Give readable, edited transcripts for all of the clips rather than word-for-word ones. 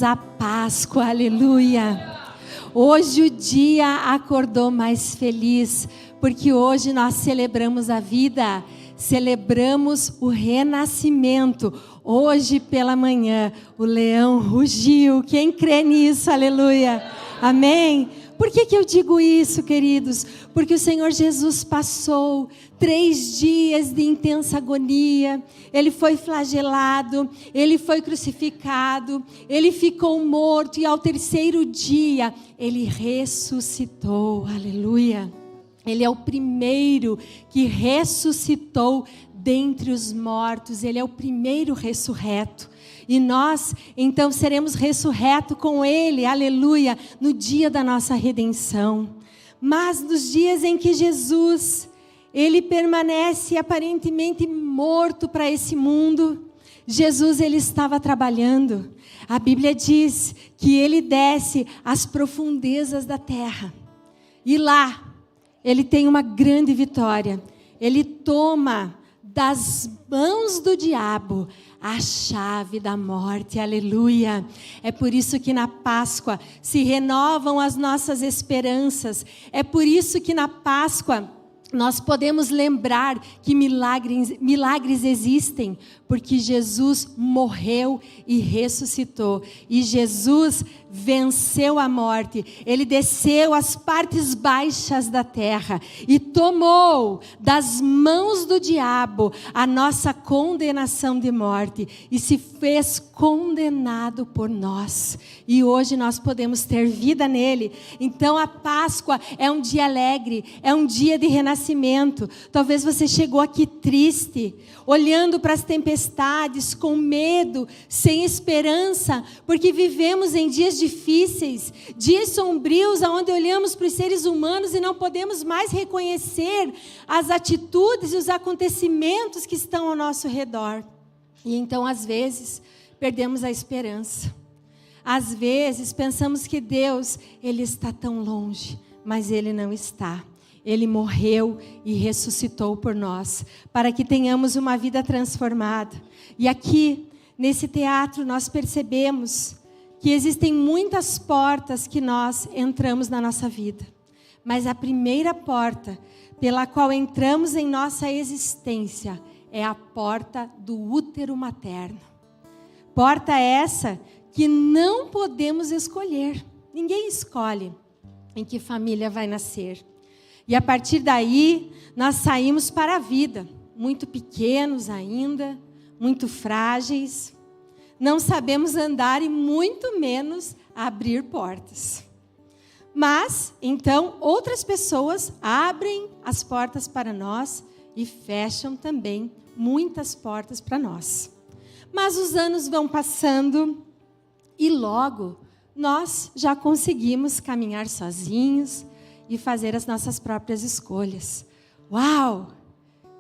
A Páscoa, aleluia. Hoje o dia acordou mais feliz, porque hoje nós celebramos a vida, celebramos o renascimento. Hoje pela manhã o leão rugiu. Quem crê nisso, aleluia, amém? Por que eu digo isso, queridos? Porque o Senhor Jesus passou 3 dias de intensa agonia. Ele foi flagelado, Ele foi crucificado, Ele ficou morto e ao 3º dia Ele ressuscitou, aleluia. Ele é o primeiro que ressuscitou dentre os mortos, Ele é o primeiro ressurreto. E nós, então, seremos ressurretos com Ele, aleluia, no dia da nossa redenção. Mas nos dias em que Jesus, Ele permanece aparentemente morto para esse mundo, Jesus, Ele estava trabalhando. A Bíblia diz que Ele desce às profundezas da terra. E lá, Ele tem uma grande vitória. Ele toma das mãos do diabo a chave da morte, aleluia. É por isso que na Páscoa se renovam as nossas esperanças. É por isso que na Páscoa nós podemos lembrar que milagres existem, porque Jesus morreu e ressuscitou. E Jesus venceu a morte. Ele desceu às partes baixas da terra e tomou das mãos do diabo a nossa condenação de morte e se fez condenado por nós. E hoje nós podemos ter vida nele. Então a Páscoa é um dia alegre, é um dia de renascimento. Talvez você chegou aqui triste, olhando para as tempestades, com medo, sem esperança, porque vivemos em dias difíceis, dias sombrios, onde olhamos para os seres humanos e não podemos mais reconhecer as atitudes e os acontecimentos que estão ao nosso redor. E então, às vezes, perdemos a esperança. Às vezes, pensamos que Deus, Ele está tão longe, mas Ele não está. Ele morreu e ressuscitou por nós, para que tenhamos uma vida transformada. E aqui, nesse teatro, nós percebemos que existem muitas portas que nós entramos na nossa vida. Mas a primeira porta pela qual entramos em nossa existência é a porta do útero materno. Porta essa que não podemos escolher. Ninguém escolhe em que família vai nascer. E a partir daí, nós saímos para a vida, muito pequenos ainda, muito frágeis. Não sabemos andar e muito menos abrir portas. Mas, então, outras pessoas abrem as portas para nós e fecham também muitas portas para nós. Mas os anos vão passando e logo nós já conseguimos caminhar sozinhos e fazer as nossas próprias escolhas. Uau!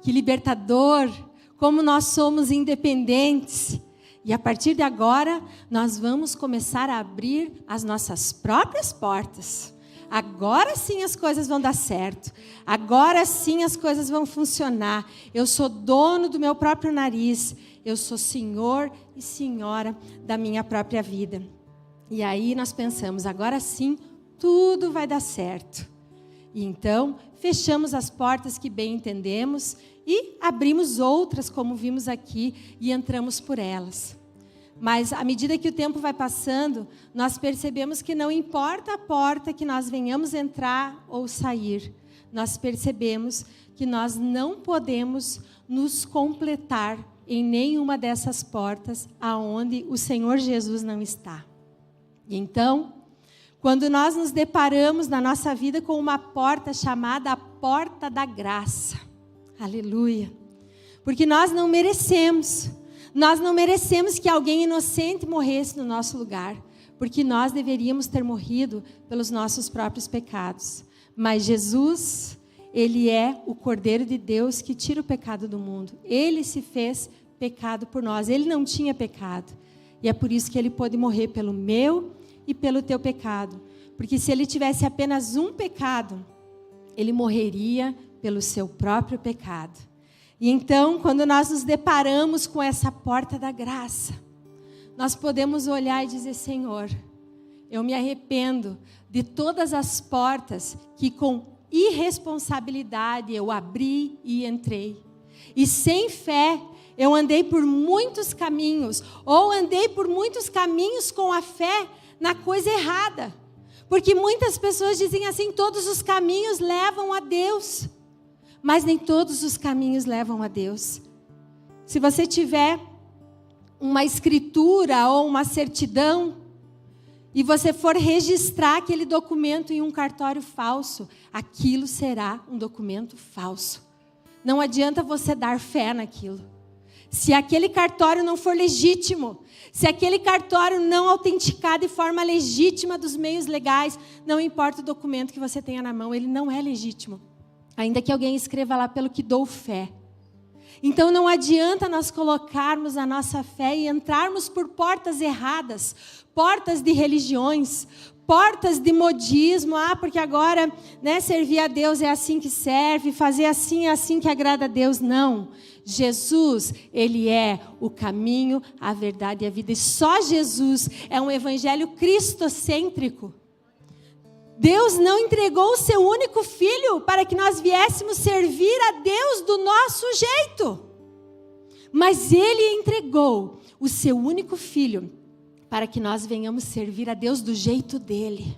Que libertador! Como nós somos independentes! E a partir de agora, nós vamos começar a abrir as nossas próprias portas. Agora sim as coisas vão dar certo. Agora sim as coisas vão funcionar. Eu sou dono do meu próprio nariz. Eu sou senhor e senhora da minha própria vida. E aí nós pensamos, agora sim tudo vai dar certo. E então, fechamos as portas que bem entendemos e abrimos outras, como vimos aqui, e entramos por elas. Mas, à medida que o tempo vai passando, nós percebemos que não importa a porta que nós venhamos entrar ou sair, nós percebemos que nós não podemos nos completar em nenhuma dessas portas aonde o Senhor Jesus não está. E então, quando nós nos deparamos na nossa vida com uma porta chamada a porta da graça. Aleluia. Porque nós não merecemos que alguém inocente morresse no nosso lugar. Porque nós deveríamos ter morrido pelos nossos próprios pecados. Mas Jesus, Ele é o Cordeiro de Deus que tira o pecado do mundo. Ele se fez pecado por nós. Ele não tinha pecado. E é por isso que Ele pôde morrer pelo meu e pelo teu pecado. Porque se Ele tivesse apenas um pecado, Ele morreria pelo seu próprio pecado. E então, quando nós nos deparamos com essa porta da graça, nós podemos olhar e dizer: Senhor, eu me arrependo de todas as portas que com irresponsabilidade eu abri e entrei. E sem fé eu andei por muitos caminhos, ou andei por muitos caminhos com a fé na coisa errada. Porque muitas pessoas dizem assim: todos os caminhos levam a Deus. Mas nem todos os caminhos levam a Deus. Se você tiver uma escritura ou uma certidão, e você for registrar aquele documento em um cartório falso, aquilo será um documento falso. Não adianta você dar fé naquilo. Se aquele cartório não for legítimo, se aquele cartório não autenticar de forma legítima dos meios legais, não importa o documento que você tenha na mão, ele não é legítimo. Ainda que alguém escreva lá: pelo que dou fé. Então não adianta nós colocarmos a nossa fé e entrarmos por portas erradas, portas de religiões, portas de modismo. Porque agora, servir a Deus é assim que serve, fazer assim é assim que agrada a Deus. Não. Jesus, Ele é o caminho, a verdade e a vida. E só Jesus é um evangelho cristocêntrico. Deus não entregou o seu único filho para que nós viéssemos servir a Deus do nosso jeito. Mas Ele entregou o seu único filho para que nós venhamos servir a Deus do jeito dEle.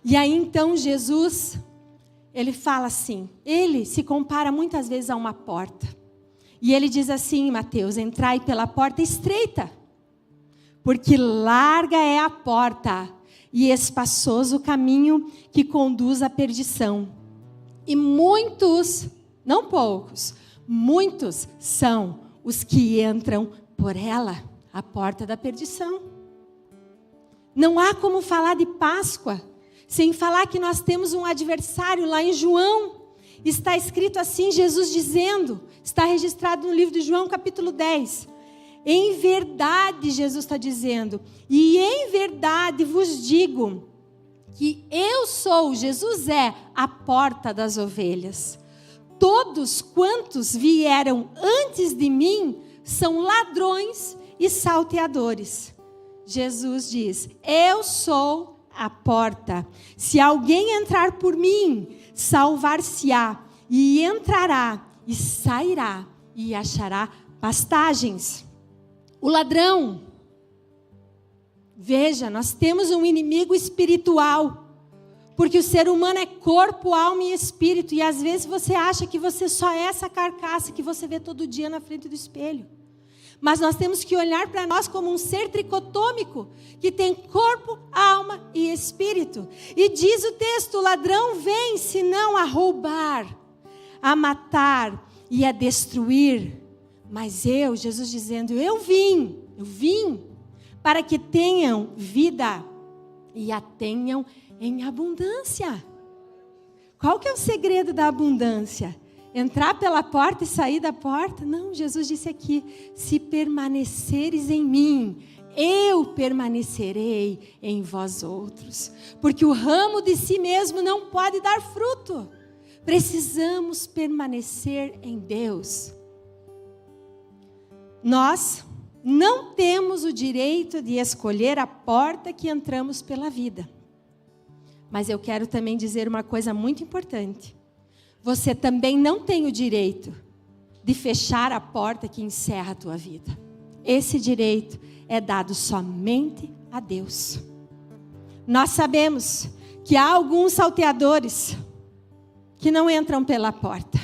E aí então Jesus, Ele fala assim, Ele se compara muitas vezes a uma porta. E Ele diz assim em Mateus: entrai pela porta estreita, porque larga é a porta e espaçoso o caminho que conduz à perdição. E muitos, não poucos, muitos são os que entram por ela, a porta da perdição. Não há como falar de Páscoa sem falar que nós temos um adversário. Lá em João, está escrito assim, Jesus dizendo, está registrado no livro de João, capítulo 10. Em verdade, Jesus está dizendo, e em verdade vos digo, que eu sou, Jesus é a porta das ovelhas. Todos quantos vieram antes de mim são ladrões e salteadores. Jesus diz: eu sou a porta. Se alguém entrar por mim, salvar-se-á, e entrará, e sairá, e achará pastagens. O ladrão, veja, nós temos um inimigo espiritual, porque o ser humano é corpo, alma e espírito, e às vezes você acha que você só é essa carcaça que você vê todo dia na frente do espelho. Mas nós temos que olhar para nós como um ser tricotômico, que tem corpo, alma e espírito. E diz o texto: o ladrão vem senão a roubar, a matar e a destruir. Mas eu, Jesus dizendo, eu vim para que tenham vida e a tenham em abundância. Qual que é o segredo da abundância? Entrar pela porta e sair da porta? Não, Jesus disse aqui: se permaneceres em mim, eu permanecerei em vós outros. Porque o ramo de si mesmo não pode dar fruto. Precisamos permanecer em Deus. Nós não temos o direito de escolher a porta que entramos pela vida. Mas eu quero também dizer uma coisa muito importante. Você também não tem o direito de fechar a porta que encerra a tua vida. Esse direito é dado somente a Deus. Nós sabemos que há alguns salteadores que não entram pela porta,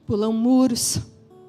pulam muros,